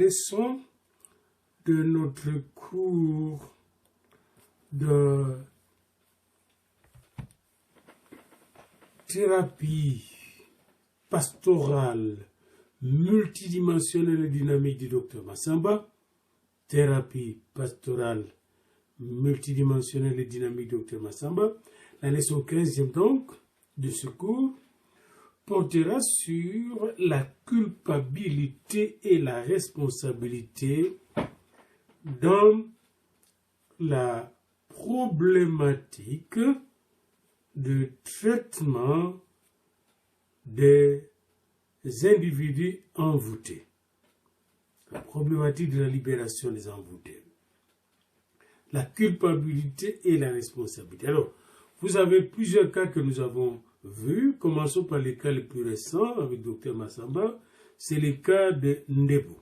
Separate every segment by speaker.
Speaker 1: leçons de notre cours de thérapie pastorale multidimensionnelle et dynamique du Dr Massamba, thérapie pastorale multidimensionnelle et dynamique du Dr Massamba. La leçon 15e donc de ce cours portera sur la culpabilité et la responsabilité dans la problématique de traitement des individus envoûtés. La problématique de la libération des envoûtés. La culpabilité et la responsabilité. Alors, vous avez plusieurs cas que nous avons vus. Commençons par les cas les plus récents avec Dr Massamba. C'est le cas de Ndebo.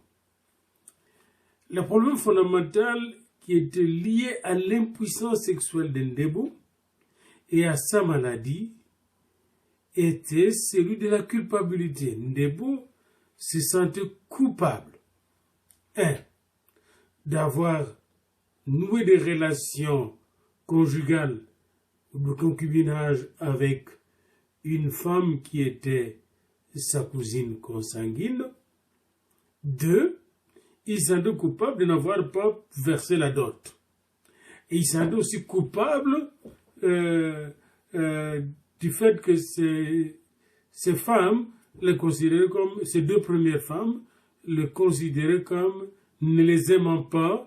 Speaker 1: Le problème fondamental qui était lié à l'impuissance sexuelle de Ndebo et à sa maladie était celui de la culpabilité. Ndebo se sentait coupable. 1. D'avoir noué des relations conjugales ou de concubinage avec une femme qui était sa cousine consanguine. 2. Il s'en est coupable de n'avoir pas versé la dot. Et il s'en est aussi coupable du fait que ces femmes, les considéraient comme, ces deux premières femmes, les considéraient comme ne les aimant pas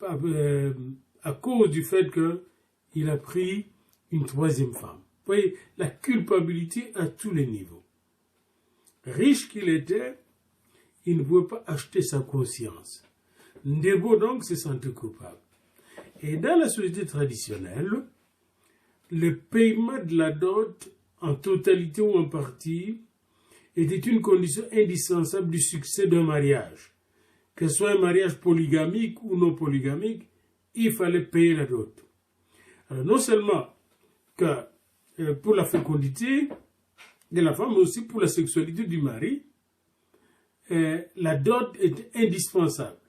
Speaker 1: à cause du fait qu'il a pris une troisième femme. Vous voyez, la culpabilité à tous les niveaux. Riche qu'il était, il ne pouvait pas acheter sa conscience. Ndebo donc se sentait coupable. Et dans la société traditionnelle, le paiement de la dot en totalité ou en partie était une condition indispensable du succès d'un mariage. Que ce soit un mariage polygamique ou non polygamique, il fallait payer la dot. Alors non seulement que pour la fécondité de la femme, mais aussi pour la sexualité du mari, la dot était indispensable.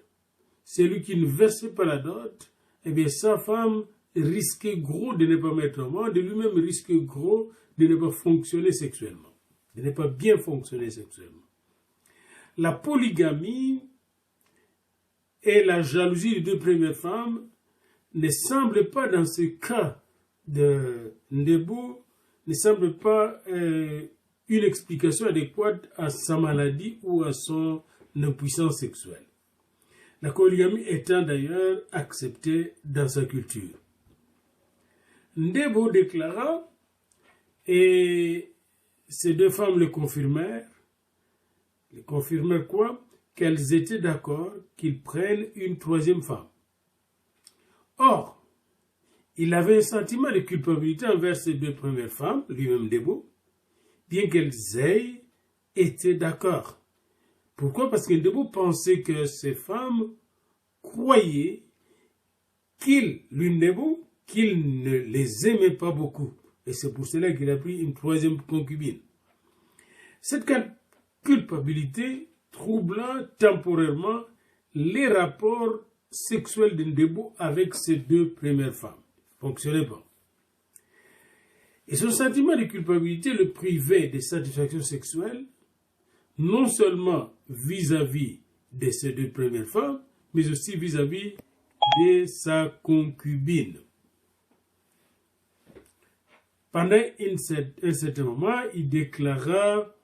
Speaker 1: Celui qui ne versait pas la dot, eh bien sa femme risquait gros de ne pas mettre au monde, de lui-même risquait gros de ne pas fonctionner sexuellement, de ne pas bien fonctionner sexuellement. La polygamie et la jalousie des deux premières femmes ne semblent pas, dans ce cas de Ndebo, ne semblent pas une explication adéquate à sa maladie ou à son impuissance sexuelle. La polygamie étant d'ailleurs acceptée dans sa culture. Ndebo déclara, et ces deux femmes le confirmèrent quoi? Qu'elles étaient d'accord qu'il prenne une troisième femme. Or, il avait un sentiment de culpabilité envers ces deux premières femmes, lui-même Ndebo, bien qu'elles aient été d'accord. Pourquoi? Parce que Ndebo pensait que ces femmes croyaient qu'il ne les aimait pas beaucoup. Et c'est pour cela qu'il a pris une troisième concubine. Cette culpabilité troubla temporairement les rapports sexuels de Ndebo avec ses deux premières femmes. Fonctionnait pas. Et son sentiment de culpabilité le privait de satisfaction sexuelle, non seulement vis-à-vis de ses deux premières femmes, mais aussi vis-à-vis de sa concubine. Pendant un certain moment, il déclara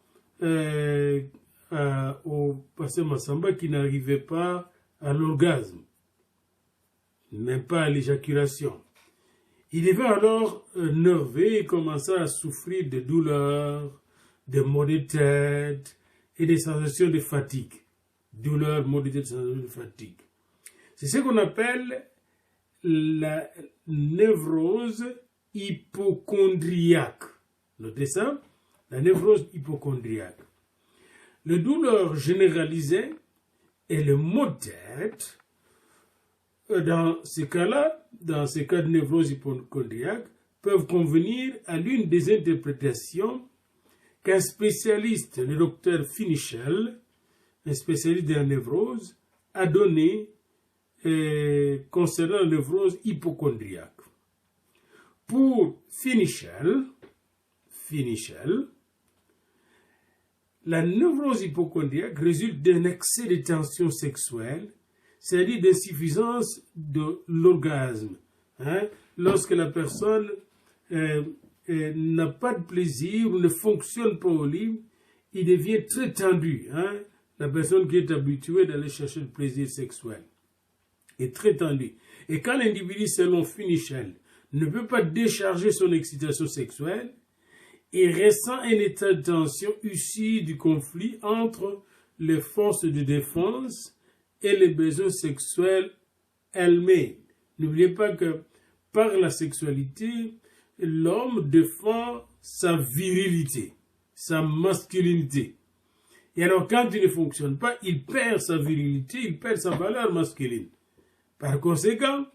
Speaker 1: au pasteur Massamba qu'il n'arrivait pas à l'orgasme, même pas à l'éjaculation. Il devint alors nerveux et commença à souffrir de douleurs, de maux de tête et des sensations de fatigue. Douleurs, maux de tête, sensations de fatigue. C'est ce qu'on appelle la névrose hypochondriaque. Notez ça, la névrose hypochondriaque. Les douleurs généralisées et le maux de tête, dans ces cas-là, dans ces cas de névrose hypochondriaque, peuvent convenir à l'une des interprétations qu'un spécialiste, le docteur Finichel, un spécialiste de la névrose, a donné concernant la névrose hypochondriaque. Pour Finichel, la névrose hypochondriaque résulte d'un excès de tension sexuelle, c'est-à-dire d'insuffisance de l'orgasme. Lorsque la personne n'a pas de plaisir ou ne fonctionne pas au lit, il devient très tendu. La personne qui est habituée d'aller chercher le plaisir sexuel est très tendue. Et quand l'individu, selon Finichel, ne peut pas décharger son excitation sexuelle, il ressent un état de tension issu du conflit entre les forces de défense et les besoins sexuels elles-mêmes. N'oubliez pas que par la sexualité, l'homme défend sa virilité, sa masculinité. Et alors quand il ne fonctionne pas, il perd sa virilité, il perd sa valeur masculine. Par conséquent,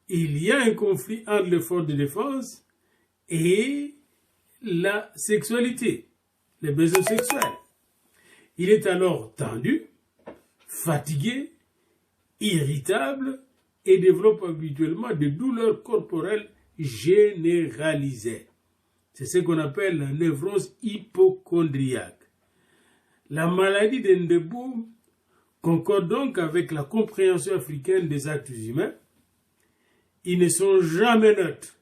Speaker 1: il y a un conflit entre les forces de défense et la sexualité, les besoins sexuels. Il est alors tendu, fatigué, irritable et développe habituellement des douleurs corporelles généralisées. C'est ce qu'on appelle la névrose hypochondriaque. La maladie de Ndebou concorde donc avec la compréhension africaine des actes humains. Ils ne sont jamais neutres.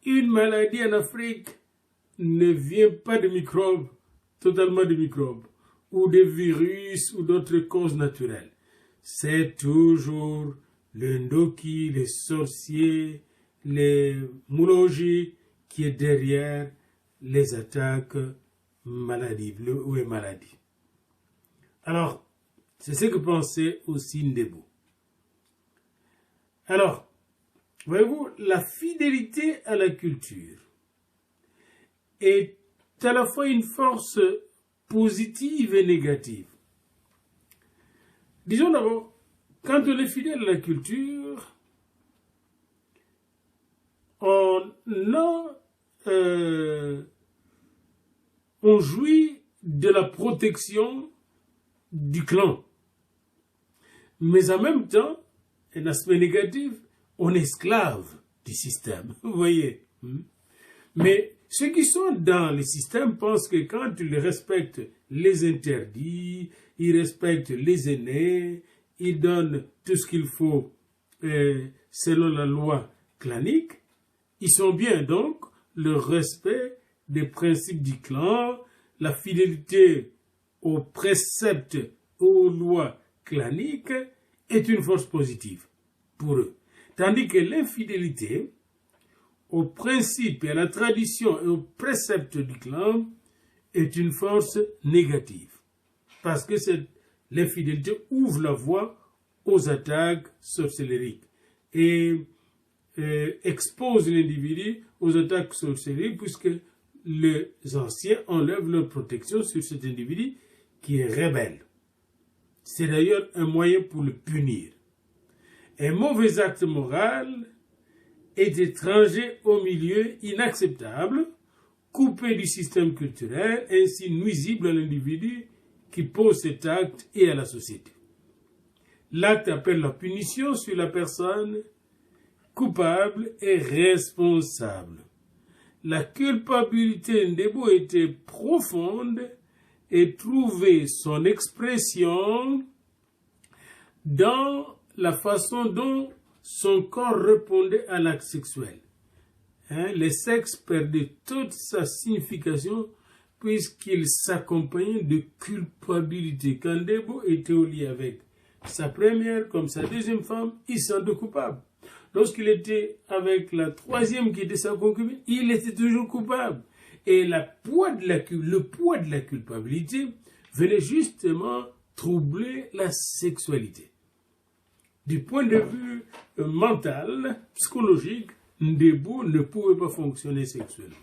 Speaker 1: Une maladie en Afrique ne vient pas de microbes, totalement de microbes, ou de virus ou d'autres causes naturelles. C'est toujours le ndoki, les sorciers, les moulogis qui est derrière les attaques maladives ou les maladies. Alors, c'est ce que pensait aussi Ndebou. Alors, voyez-vous, la fidélité à la culture est à la fois une force positive et négative. Disons d'abord, quand on est fidèle à la culture, on jouit de la protection du clan. Mais en même temps, un aspect négatif, on est esclave du système. Vous voyez. Mais ceux qui sont dans le système pensent que quand ils respectent les interdits, ils respectent les aînés, ils donnent tout ce qu'il faut selon la loi clanique, ils sont bien. Donc, le respect des principes du clan, la fidélité aux préceptes, aux lois claniques est une force positive pour eux. Tandis que l'infidélité aux principes et à la tradition et aux préceptes du clan est une force négative. Parce que l'infidélité ouvre la voie aux attaques sorcellériques et expose l'individu aux attaques sorcellériques puisque les anciens enlèvent leur protection sur cet individu qui est rebelle. C'est d'ailleurs un moyen pour le punir. Un mauvais acte moral est étranger au milieu, inacceptable, coupé du système culturel, ainsi nuisible à l'individu qui pose cet acte et à la société. L'acte appelle la punition sur la personne coupable et responsable. La culpabilité Ndebou était profonde et trouvait son expression dans la façon dont son corps répondait à l'acte sexuel. Le sexe perdait toute sa signification puisqu'il s'accompagnait de culpabilité. Quand Ndebou était au lit avec sa première comme sa deuxième femme, il se sentait coupable. Lorsqu'il était avec la troisième qui était sa concubine, il était toujours coupable. Et le poids de la culpabilité venait justement troubler la sexualité. Du point de vue mental, psychologique, Ndebou ne pouvait pas fonctionner sexuellement.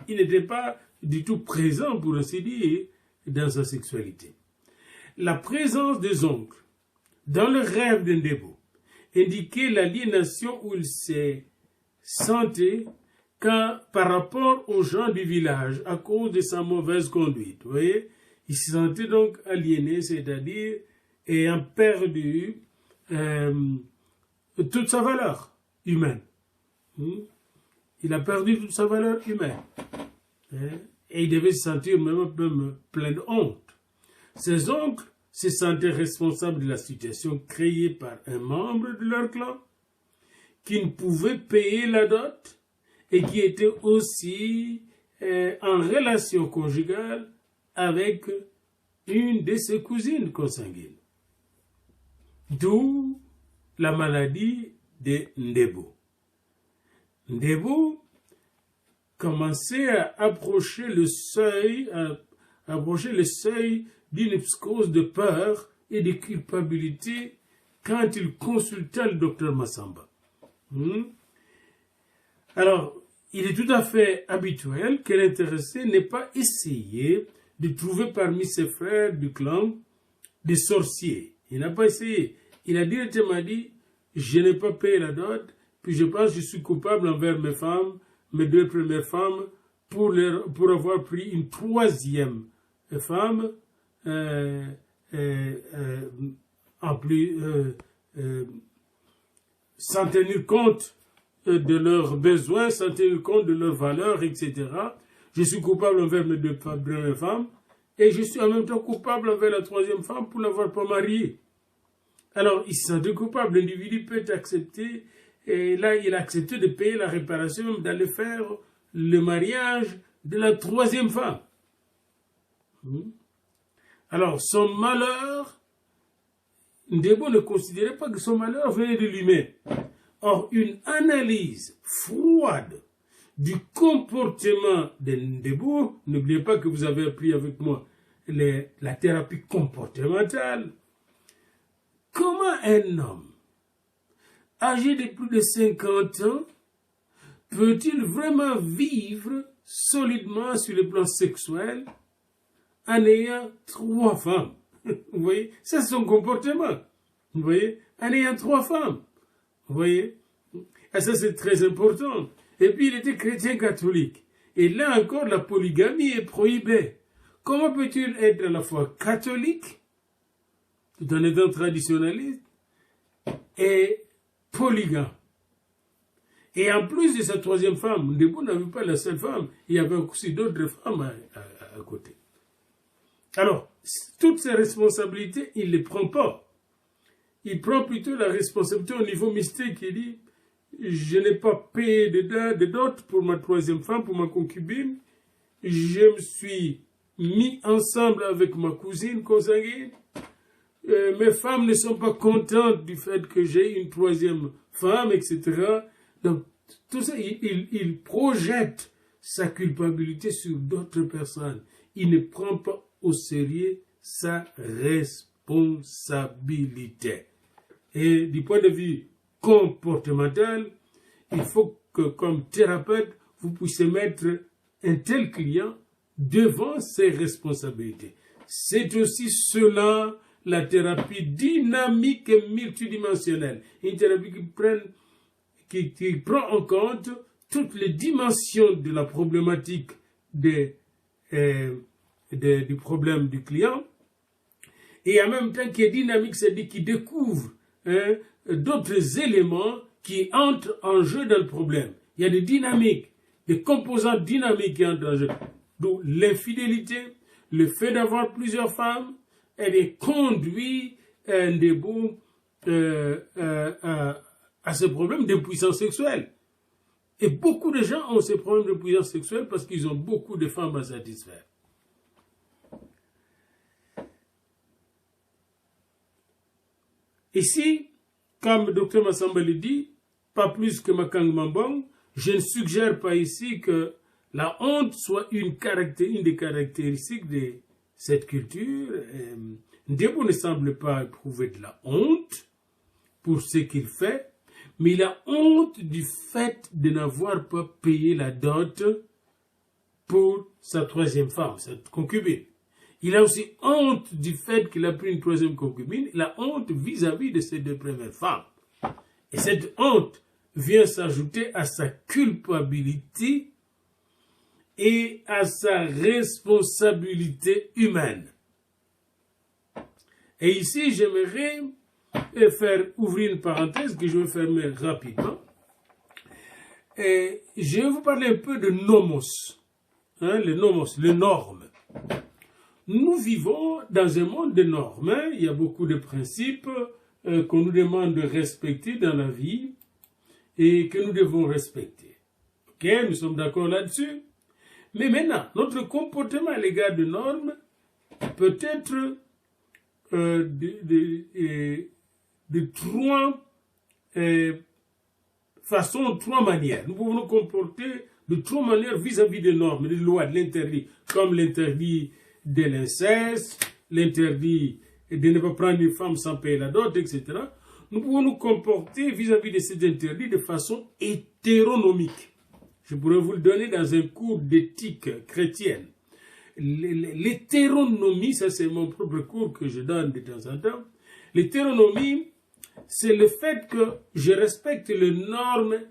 Speaker 1: Il n'était pas du tout présent, pour ainsi dire, dans sa sexualité. La présence des oncles dans le rêve de Ndebou indiquait l'aliénation où il s'est senti par rapport aux gens du village à cause de sa mauvaise conduite. Vous voyez, Il se sentait donc aliéné, c'est-à-dire ayant perdu toute sa valeur humaine. Il a perdu toute sa valeur humaine. Et il devait se sentir même plein de honte. Ses oncles se sentaient responsables de la situation créée par un membre de leur clan qui ne pouvait payer la dot et qui était aussi en relation conjugale avec une de ses cousines consanguines. D'où la maladie de Ndebo. Ndebo commençait à approcher le seuil d'une psychose de peur et de culpabilité quand il consulta le docteur Massamba. Alors, il est tout à fait habituel que l'intéressé n'ait pas essayé de trouver parmi ses frères du clan des sorciers. Il n'a pas essayé. Il a directement dit, je n'ai pas payé la dot, puis je pense que je suis coupable envers mes femmes, mes 2 premières femmes, pour avoir pris une 3e femme, en plus, sans tenir compte de leurs besoins, sans tenir compte de leurs valeurs, etc. Je suis coupable envers mes 2 premières femmes, et je suis en même temps coupable envers la 3e femme pour n'avoir pas marié. Alors, il se sentait coupable, l'individu peut accepter, et là, il a accepté de payer la réparation, même d'aller faire le mariage de la 3e femme. Alors, son malheur, Ndebo ne considérait pas que son malheur venait de lui-même. Or, une analyse froide du comportement de Ndebo, n'oubliez pas que vous avez appris avec moi la thérapie comportementale. Comment un homme âgé de plus de 50 ans peut-il vraiment vivre solidement sur le plan sexuel en ayant 3 femmes? Vous voyez, ça c'est son comportement. Vous voyez, en ayant 3 femmes. Vous voyez, et ça c'est très important. Et puis il était chrétien catholique. Et là encore, la polygamie est prohibée. Comment peut-il être à la fois catholique, tout en étant traditionnaliste, et polygame? Et en plus de sa 3e femme, Ndebo n'avait pas la seule femme, il y avait aussi d'autres femmes à côté. Alors, toutes ces responsabilités, il ne les prend pas. Il prend plutôt la responsabilité au niveau mystique. Il dit, je n'ai pas payé de dot pour ma 3e femme, pour ma concubine. Je me suis mis ensemble avec ma cousine consanguine. Mes femmes ne sont pas contentes du fait que j'ai une 3e femme, etc. Donc, tout ça, il projette sa culpabilité sur d'autres personnes. Il ne prend pas au sérieux sa responsabilité. Et du point de vue comportemental, il faut que, comme thérapeute, vous puissiez mettre un tel client devant ses responsabilités. C'est aussi cela, la thérapie dynamique et multidimensionnelle. Une thérapie qui prend en compte toutes les dimensions de la problématique du problème du client, et en même temps qui est dynamique, c'est-à-dire qui découvre d'autres éléments qui entrent en jeu dans le problème. Il y a des dynamiques, des composants dynamiques qui entrent en jeu. D'où l'infidélité, le fait d'avoir plusieurs femmes, elle est conduit Ndebo à ce problème de puissance sexuelle. Et beaucoup de gens ont ces problèmes de puissance sexuelle parce qu'ils ont beaucoup de femmes à satisfaire. Ici, comme le docteur Massamba le dit, pas plus que Makang Mambong, je ne suggère pas ici que la honte soit une des caractéristiques de cette culture. Ndebo ne semble pas éprouver de la honte pour ce qu'il fait, mais il a honte du fait de n'avoir pas payé la dot pour sa 3e femme, cette concubine. Il a aussi honte du fait qu'il a pris une 3e concubine. Il a honte vis-à-vis de ses 2 premières femmes. Et cette honte vient s'ajouter à sa culpabilité et à sa responsabilité humaine. Et ici, j'aimerais faire ouvrir une parenthèse que je vais fermer rapidement. Et je vais vous parler un peu de nomos. Le nomos, les normes. Nous vivons dans un monde de normes. Il y a beaucoup de principes qu'on nous demande de respecter dans la vie et que nous devons respecter. Ok, nous sommes d'accord là-dessus. Mais maintenant, notre comportement à l'égard de normes peut être de trois façons, trois manières. Nous pouvons nous comporter de trois manières vis-à-vis des normes, des lois, de l'interdit, comme l'interdit de l'inceste, l'interdit de ne pas prendre une femme sans payer la dot, etc. Nous pouvons nous comporter vis-à-vis de ces interdits de façon hétéronomique. Je pourrais vous le donner dans un cours d'éthique chrétienne. L'hétéronomie, ça c'est mon propre cours que je donne de temps en temps. L'hétéronomie, c'est le fait que je respecte les normes,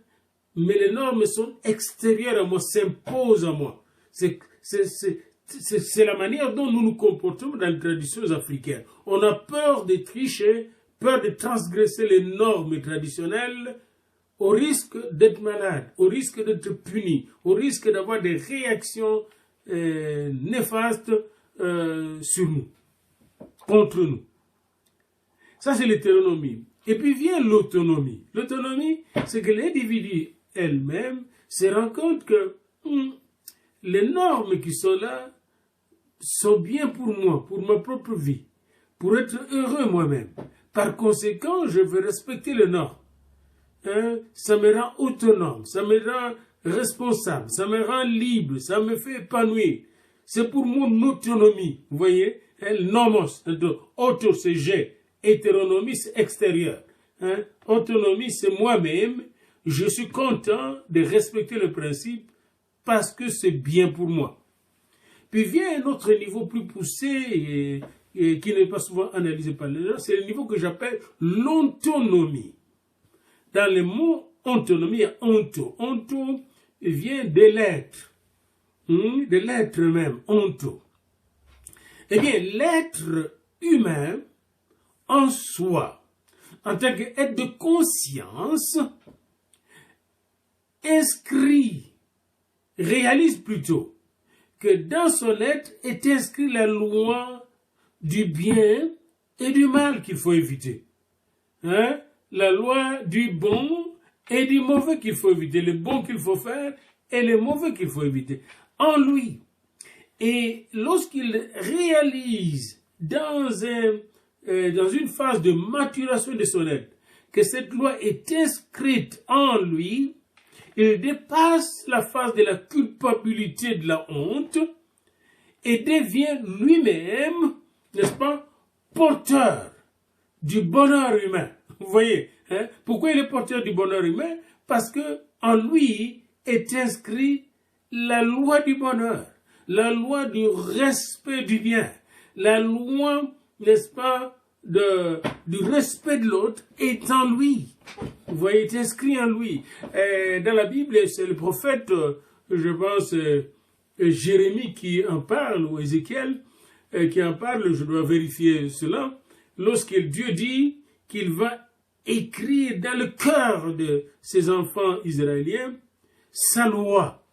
Speaker 1: mais les normes sont extérieures à moi, s'imposent à moi. C'est la manière dont nous nous comportons dans les traditions africaines. On a peur de tricher, peur de transgresser les normes traditionnelles, au risque d'être malade, au risque d'être puni, au risque d'avoir des réactions néfastes sur nous, contre nous. Ça, c'est l'hétéronomie. Et puis vient l'autonomie. L'autonomie, c'est que l'individu elle-même se rend compte que les normes qui sont là sont bien pour moi, pour ma propre vie, pour être heureux moi-même. Par conséquent, je veux respecter les normes. Ça me rend autonome, ça me rend responsable, ça me rend libre, ça me fait épanouir. C'est pour mon autonomie, vous voyez, nomos, auto c'est j'ai, hétéronomie c'est extérieur. Autonomie c'est moi-même, je suis content de respecter le principe parce que c'est bien pour moi. Puis vient un autre niveau plus poussé et qui n'est pas souvent analysé par les gens, c'est le niveau que j'appelle l'ontonomie. Dans le mot ontonomie, il y a onto. Onto vient de l'être. De l'être même, onto. Eh bien, l'être humain en soi, en tant qu'être de conscience, réalise plutôt que dans son être est inscrit la loi du bien et du mal qu'il faut éviter. La loi du bon et du mauvais qu'il faut éviter, le bon qu'il faut faire et le mauvais qu'il faut éviter, en lui. Et lorsqu'il réalise dans une phase de maturation de son être, que cette loi est inscrite en lui, il dépasse la phase de la culpabilité, de la honte, et devient lui-même, n'est-ce pas, porteur du bonheur humain. Vous voyez, pourquoi il est porteur du bonheur humain? Parce que en lui est inscrit la loi du bonheur, la loi du respect du bien, la loi, n'est-ce pas, du respect de l'autre est en lui. Vous voyez, est inscrit en lui. Dans la Bible, c'est le prophète, je pense, Jérémie qui en parle, ou Ézéchiel qui en parle, je dois vérifier cela, lorsque Dieu dit qu'il va écrire dans le cœur de ses enfants israéliens sa loi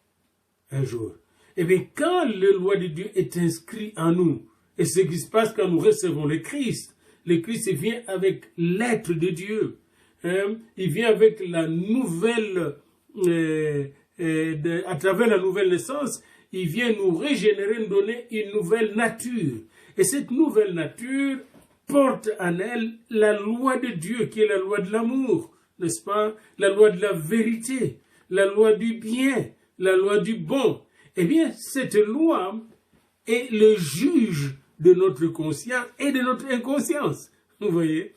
Speaker 1: un jour. Eh bien, quand la loi de Dieu est inscrite en nous, et ce qui se passe quand nous recevons le Christ vient avec l'être de Dieu. Il vient avec la nouvelle, à travers la nouvelle naissance, il vient nous régénérer, nous donner une nouvelle nature. Et cette nouvelle nature porte en elle la loi de Dieu, qui est la loi de l'amour, n'est-ce pas? La loi de la vérité, la loi du bien, la loi du bon. Eh bien, cette loi est le juge de notre conscience et de notre inconscience. Vous voyez?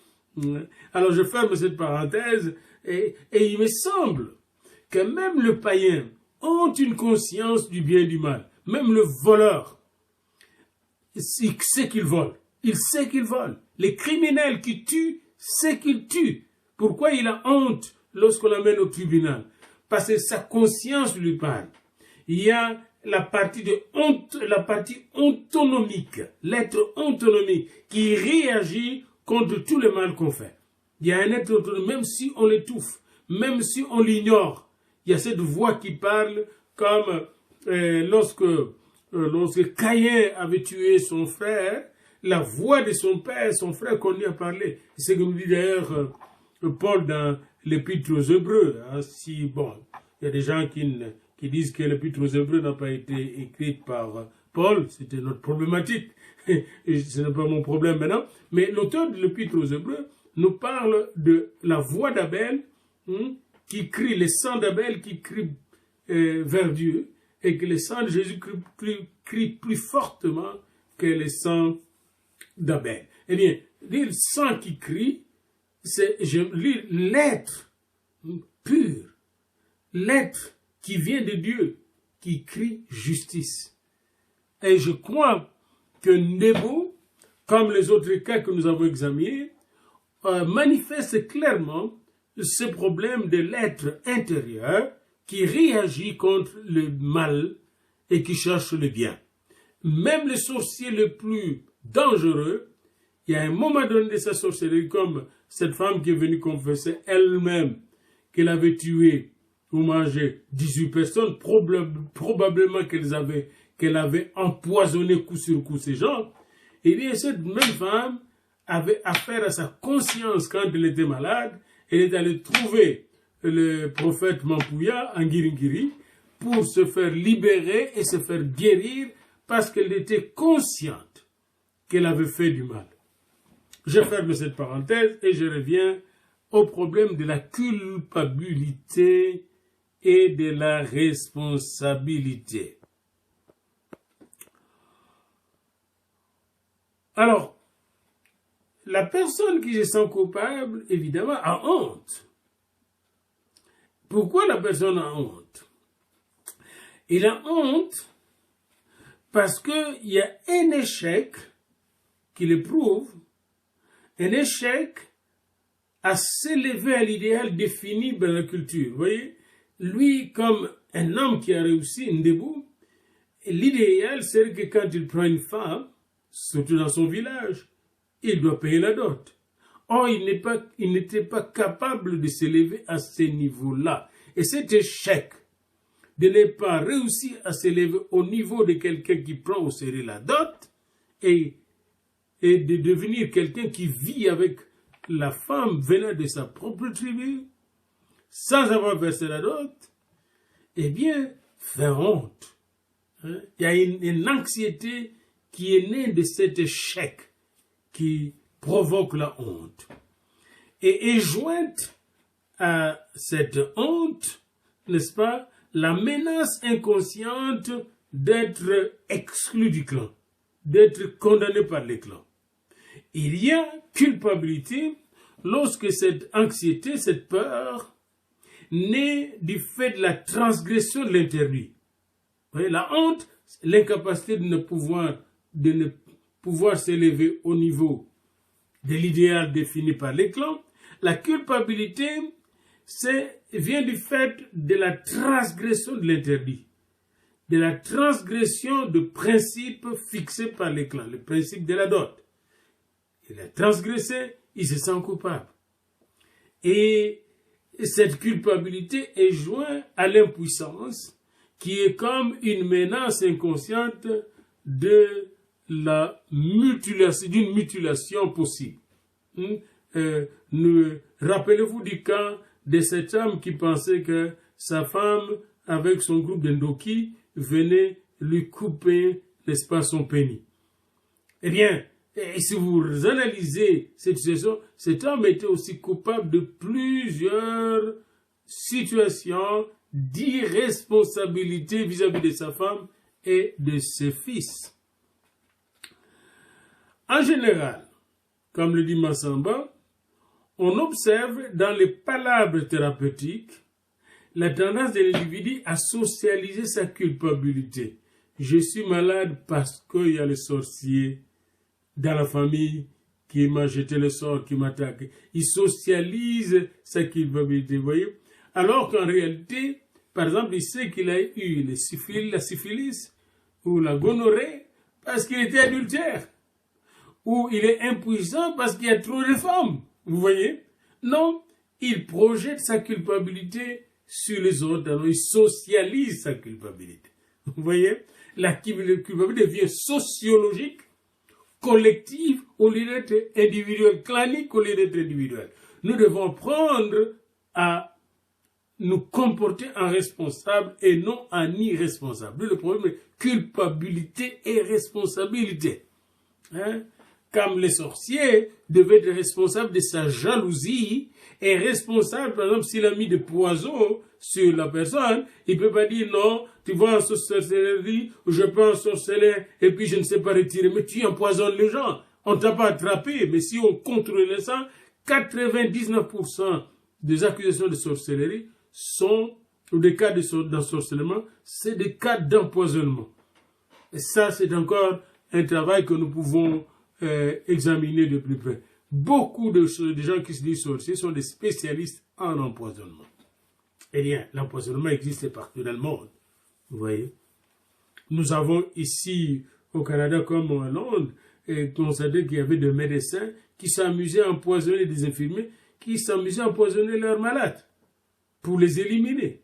Speaker 1: Alors, je ferme cette parenthèse et il me semble que même le païen ont une conscience du bien et du mal. Même le voleur, il sait qu'il vole. Il sait qu'il vole. Les criminels qui tuent, sait qu'ils tuent. Pourquoi il a honte lorsqu'on l'amène au tribunal? Parce que sa conscience lui parle. Il y a la partie de honte, la partie autonomique, l'être autonomique qui réagit contre tout le mal qu'on fait. Il y a un être autonome, même si on l'étouffe, même si on l'ignore. Il y a cette voix qui parle comme lorsque Caïn avait tué son frère, la voix de son père, son frère qu'on lui a parlé. C'est ce que nous dit d'ailleurs Paul dans l'Épître aux Hébreux. Hein, si, bon, il y a des gens qui disent que l'Épître aux Hébreux n'a pas été écrite par Paul, c'était notre problématique. Et ce n'est pas mon problème maintenant. Mais l'auteur de l'Épître aux Hébreux nous parle de la voix d'Abel, qui crie, le sang d'Abel qui crie vers Dieu, et que le sang de Jésus crie plus fortement que le sang d'Abel. Eh bien, le sang qui crie, c'est l'être pur, l'être qui vient de Dieu, qui crie justice. Et je crois que Nebo, comme les autres cas que nous avons examinés, manifeste clairement ce problème de l'être intérieur qui réagit contre le mal et qui cherche le bien. Même le sorcier le plus dangereux, il y a un moment donné de sa sorcellerie, comme cette femme qui est venue confesser elle-même qu'elle avait tué ou mangé 18 personnes, probablement qu'elle avait empoisonné coup sur coup ces gens. Et bien cette même femme avait affaire à sa conscience quand elle était malade. Elle est allée trouver le prophète Mampouya en Giringiri pour se faire libérer et se faire guérir parce qu'elle était consciente qu'elle avait fait du mal. Je ferme cette parenthèse et je reviens au problème de la culpabilité et de la responsabilité. Alors, la personne qui se sent coupable, évidemment, a honte. Pourquoi la personne a honte? Il a honte parce qu'il y a un échec qui le prouve, un échec à s'élever à l'idéal défini dans la culture. Vous voyez, lui, comme un homme qui a réussi, Ndebou, l'idéal, c'est que quand il prend une femme, surtout dans son village, il doit payer la dot. Or, il n'était pas capable de s'élever à ce niveau-là. Et cet échec de ne pas réussir à s'élever au niveau de quelqu'un qui prend au sérieux la dot et de devenir quelqu'un qui vit avec la femme venant de sa propre tribu, sans avoir versé la dot, eh bien, fait honte. Il y a une anxiété qui est née de cet échec qui provoque la honte. Et jointe à cette honte, n'est-ce pas, la menace inconsciente d'être exclu du clan, d'être condamné par les clans. Il y a culpabilité lorsque cette anxiété, cette peur, naît du fait de la transgression de l'interdit. Vous voyez, la honte, l'incapacité de ne pouvoir s'élever au niveau de l'idéal défini par les clans. La culpabilité, vient du fait de la transgression de l'interdit, de la transgression de principes fixés par les clans, le principe de la dot. Il a transgressé, il se sent coupable. Et cette culpabilité est jointe à l'impuissance, qui est comme une menace inconsciente d'une mutilation possible. Rappelez-vous du cas de cet homme qui pensait que sa femme, avec son groupe d'Endoki, venait lui couper, n'est-ce pas, son pénis. Eh bien, si vous analysez cette situation, cet homme était aussi coupable de plusieurs situations d'irresponsabilité vis-à-vis de sa femme et de ses fils. En général, comme le dit Massamba, on observe dans les palabres thérapeutiques la tendance de l'individu à socialiser sa culpabilité. Je suis malade parce qu'il y a le sorcier dans la famille qui m'a jeté le sort, qui m'attaque. Il socialise sa culpabilité, vous voyez. Alors qu'en réalité, Par exemple, il sait qu'il a eu la syphilis ou la gonorrhée parce qu'il était adultère. Ou il est impuissant parce qu'il y a trop de femmes. Vous voyez? Non, il projette sa culpabilité sur les autres. Alors, il socialise sa culpabilité. Vous voyez? La culpabilité devient sociologique, collective, au lieu d'être individuelle, clanique, au lieu d'être individuelle. Nous devons apprendre à nous comporter en responsable et non en irresponsable. Le problème est culpabilité et responsabilité. Hein? Comme les sorciers devaient être responsables de sa jalousie et responsable, par exemple, s'il a mis des poisons sur la personne, il ne peut pas dire non, tu vois en sorcellerie, je peux en sorceller et puis je ne sais pas retirer, mais tu empoisonnes les gens. On ne t'a pas attrapé, mais si on contrôlait ça, 99% des accusations de sorcellerie sont, ou des cas d'ensorcellement, c'est des cas d'empoisonnement. Et ça, c'est encore un travail que nous pouvons examiner de plus près. Beaucoup de gens qui se disent sorciers sont des spécialistes en empoisonnement. Eh bien, l'empoisonnement existe partout dans le monde. Vous voyez? Nous avons ici, au Canada comme en Londres, constaté qu'il y avait des médecins qui s'amusaient à empoisonner des infirmiers, qui s'amusaient à empoisonner leurs malades pour les éliminer.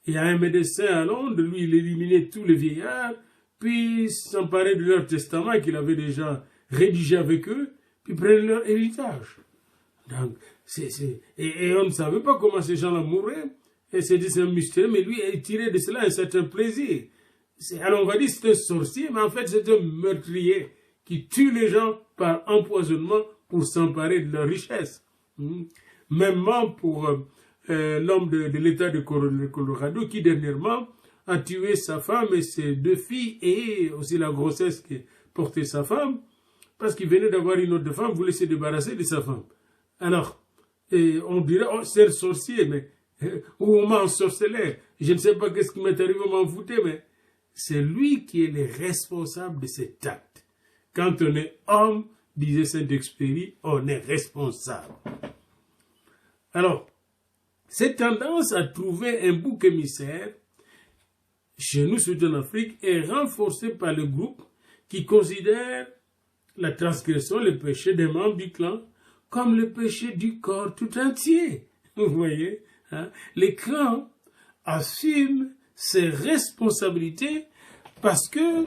Speaker 1: Il y a un médecin à Londres, lui, il éliminait tous les vieillards, puis s'emparait de leur testament qu'il avait déjà rédigé avec eux, puis prenait leur héritage. Donc, et on ne savait pas comment ces gens-là mouraient. Et c'est un mystère, mais lui, il tirait de cela un certain plaisir. Alors on va dire que c'est un sorcier, mais en fait c'est un meurtrier qui tue les gens par empoisonnement pour s'emparer de leur richesse. Mêmement pour l'homme de l'État de Colorado qui dernièrement a tué sa femme et ses 2 filles et aussi la grossesse que portait sa femme parce qu'il venait d'avoir une autre femme, voulait se débarrasser de sa femme. Alors, on dirait, oh, c'est un sorcier, mais ou on m'a ensorcelé. Je ne sais pas qu'est-ce qui m'est arrivé, on m'a envoûté, mais c'est lui qui est le responsable de cet acte. Quand on est homme, disait Saint-Exupéry, on est responsable. Alors, cette tendance à trouver un bouc émissaire, chez nous, surtout en Afrique, est renforcée par le groupe qui considère la transgression, le péché des membres du clan, comme le péché du corps tout entier. Vous voyez, hein? Les clans assument ses responsabilités parce que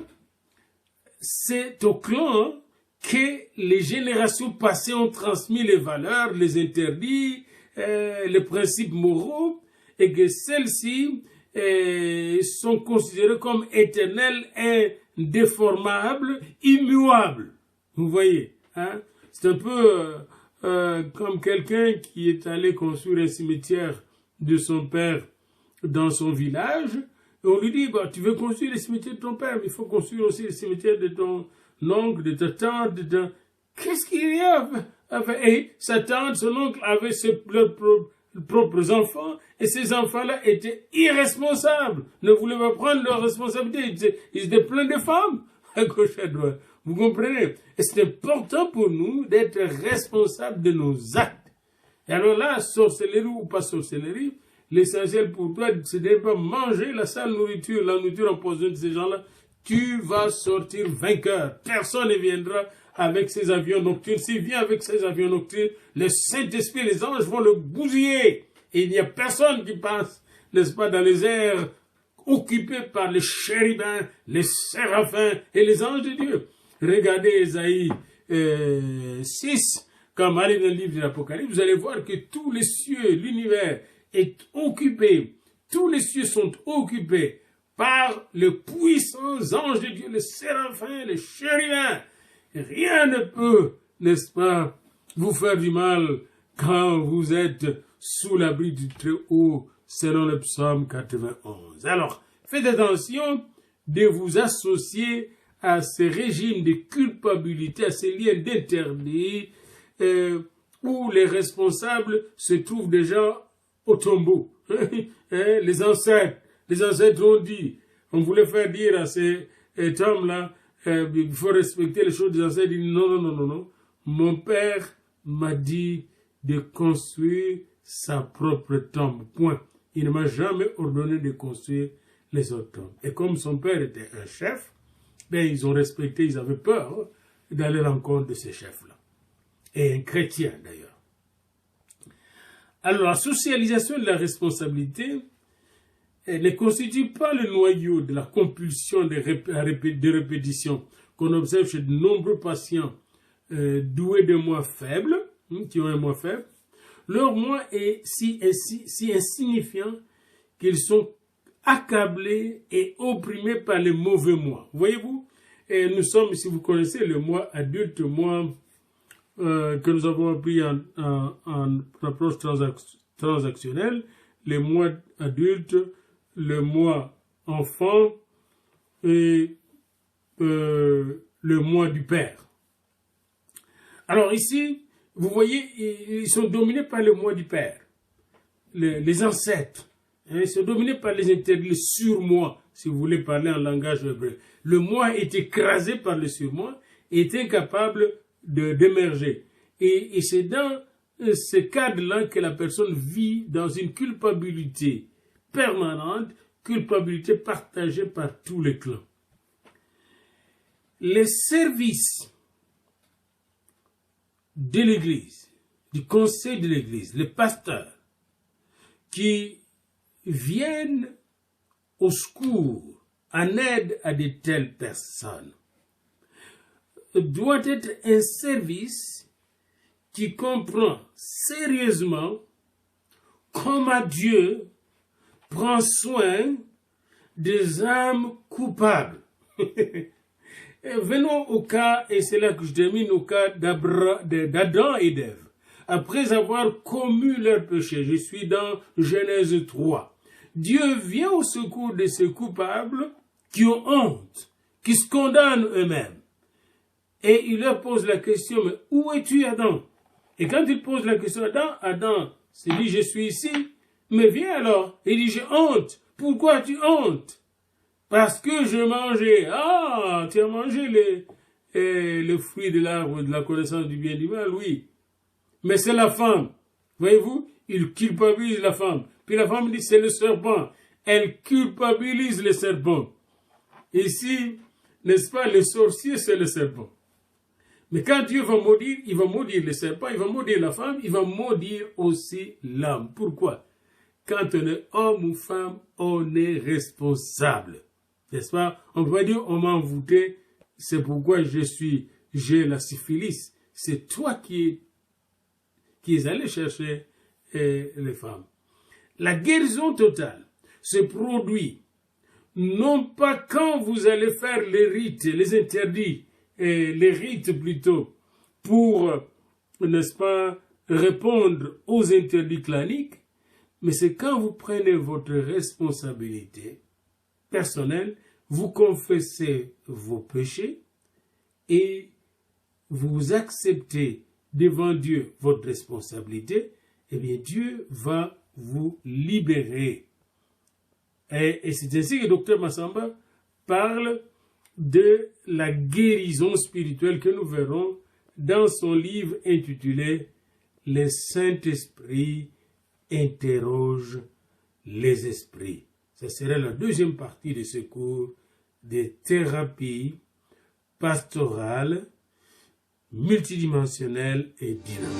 Speaker 1: c'est au clan que les générations passées ont transmis les valeurs, les interdits, les principes moraux, et que celles-ci sont considérées comme éternelles, indéformables, immuables. Vous voyez, hein? C'est un peu comme quelqu'un qui est allé construire un cimetière de son père dans son village. Et on lui dit, bah, tu veux construire le cimetière de ton père, mais il faut construire aussi le cimetière de ton oncle, de ta tante, Qu'est-ce qu'il y a? Et sa tante, son oncle avaient leurs propres enfants, et ces enfants-là étaient irresponsables, ne voulaient pas prendre leurs responsabilités. Ils étaient pleins de femmes, à gauche, à droite. Vous comprenez? Et c'est important pour nous d'être responsables de nos actes. Et alors là, sorcellerie ou pas sorcellerie, l'essentiel pour toi, c'est de ne pas manger la sale nourriture, la nourriture empoisonnée de ces gens-là. Tu vas sortir vainqueur. Personne ne viendra avec ses avions nocturnes. S'il vient avec ses avions nocturnes, le Saint-Esprit, les anges vont le bousiller. Et il n'y a personne qui passe, n'est-ce pas, dans les airs occupés par les chérubins, les séraphins et les anges de Dieu. Regardez Ésaïe 6, comme allez dans le livre de l'Apocalypse, vous allez voir que tous les cieux, l'univers est occupé, tous les cieux sont occupés par les puissants anges de Dieu, les séraphins, les chérubins. Rien ne peut, n'est-ce pas, vous faire du mal quand vous êtes sous l'abri du Très-Haut, selon le psaume 91. Alors, faites attention de vous associer à ces régimes de culpabilité, à ces liens d'interdit, où les responsables se trouvent déjà au tombeau. Les ancêtres ont dit, on voulait faire dire à cet homme-là, il faut respecter les choses des ancêtres. Il dit non. Mon père m'a dit de construire sa propre tombe. Point. il ne m'a jamais ordonné de construire les autres tombes. Et comme son père était un chef, ben, ils ont respecté, ils avaient peur d'aller à l'encontre de ces chefs-là. Et un chrétien d'ailleurs. Alors la socialisation de la responsabilité ne constitue pas le noyau de la compulsion de répétition qu'on observe chez de nombreux patients doués de moi faibles, qui ont un moi faible. Leur moi est si insignifiant qu'ils sont accablés et opprimés par les mauvais moi. Voyez-vous, et nous sommes, si vous connaissez le moi adulte, moi que nous avons appris en approche transactionnelle, le moi adulte, le moi enfant et le moi du père. Alors ici, vous voyez, ils sont dominés par le moi du père, les ancêtres. Ils sont dominés par les interdits, le surmoi, si vous voulez parler en langage hébreu. Le moi est écrasé par le surmoi et est incapable d'émerger. Et c'est dans ce cadre-là que la personne vit dans une culpabilité permanente, culpabilité partagée par tous les clans. Les services de l'Église, du conseil de l'Église, les pasteurs qui viennent au secours, en aide à de telles personnes, doit être un service qui comprend sérieusement comment Dieu prend soin des âmes coupables. Venons au cas, et c'est là que je termine, au cas d'Adam et d'Ève. Après avoir commis leur péché, je suis dans Genèse 3. Dieu vient au secours de ces coupables qui ont honte, qui se condamnent eux-mêmes. Et il leur pose la question, mais où es-tu, Adam? Et quand il pose la question à Adam se dit, je suis ici, mais viens alors. Il dit, j'ai honte. Pourquoi as-tu honte? Parce que je mangeais. Ah, tu as mangé les fruits de l'arbre de la connaissance du bien et du mal, oui. Mais c'est la femme. Voyez-vous, il culpabilise la femme. Puis la femme dit, c'est le serpent. Elle culpabilise le serpent. Ici, n'est-ce pas, le sorcier, c'est le serpent. Mais quand Dieu va maudire, il va maudire le serpent, il va maudire la femme, il va maudire aussi l'âme. Pourquoi? Quand on est homme ou femme, on est responsable. N'est-ce pas? On peut dire, on m'a envoûté, c'est pourquoi j'ai la syphilis. C'est toi qui es allé chercher les femmes. La guérison totale se produit non pas quand vous allez faire les rites, les interdits, les rites plutôt, pour, n'est-ce pas, répondre aux interdits claniques, mais c'est quand vous prenez votre responsabilité personnelle, vous confessez vos péchés et vous acceptez devant Dieu votre responsabilité, eh bien Dieu va vous libérer. Et c'est ainsi que Dr Massamba parle de la guérison spirituelle que nous verrons dans son livre intitulé « Le Saint-Esprit interroge les esprits ». Ce sera la deuxième partie de ce cours de thérapie pastorale, multidimensionnelle et dynamique.